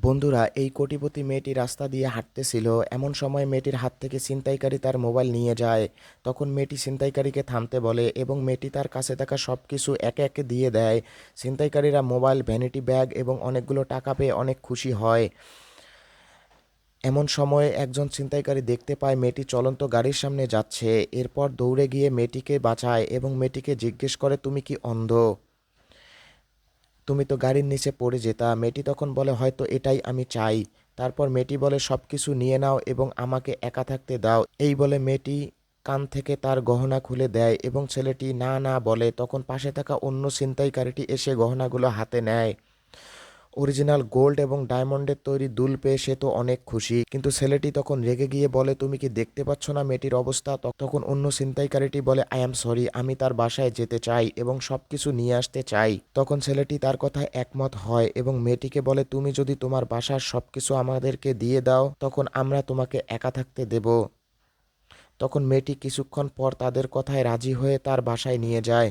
বন্ধুরা, এই কোটিপতি মেয়েটি রাস্তা দিয়ে হাঁটতেছিল। এমন সময় মেয়েটির হাত থেকে ছিনতাইকারী তার মোবাইল নিয়ে যায়। তখন মেয়েটি ছিনতাইকারীকে থামতে বলে এবং মেয়েটি তার কাছে থাকা সব কিছু একে একে দিয়ে দেয়। ছিনতাইকারীরা মোবাইল, ভ্যানিটি ব্যাগ এবং অনেকগুলো টাকা পেয়ে অনেক খুশি হয়। এমন সময় একজন ছিনতাইকারী দেখতে পায় মেয়েটি চলন্ত গাড়ির সামনে যাচ্ছে। এরপর দৌড়ে গিয়ে মেয়েটিকে বাঁচায় এবং মেয়েটিকে জিজ্ঞেস করে, তুমি কি অন্ধ? তুমি তো গাড়ির নিচে পড়ে যেতা। মেয়েটি তখন বলে, হয়তো এটাই আমি চাই। তারপর মেয়েটি বলে, সব কিছু নিয়ে নাও এবং আমাকে একা থাকতে দাও। এই বলে মেয়েটি কান থেকে তার গহনা খুলে দেয় এবং ছেলেটি না না বলে। তখন পাশে থাকা অন্য ছিনতাইকারীটি এসে গহনাগুলো হাতে নেয়। অরিজিনাল গোল্ড এবং ডায়মন্ডের তৈরি দুল পেয়ে সে তো অনেক খুশি, কিন্তু ছেলেটি তখন রেগে গিয়ে বলে, তুমি কি দেখতে পাচ্ছ না মেয়েটির অবস্থা? তখন অন্য ছিনতাইকারীটি বলে, আই অ্যাম সরি, আমি তার বাসায় যেতে চাই এবং সবকিছু নিয়ে আসতে চাই। তখন ছেলেটি তার কথায় একমত হয় এবং মেয়েটিকে বলে, তুমি যদি তোমার বাসার সবকিছু আমাদেরকে দিয়ে দাও তখন আমরা তোমাকে একা থাকতে দেব। তখন মেয়েটি কিছুক্ষণ পর তাদের কথায় রাজি হয়ে তার বাসায় নিয়ে যায়।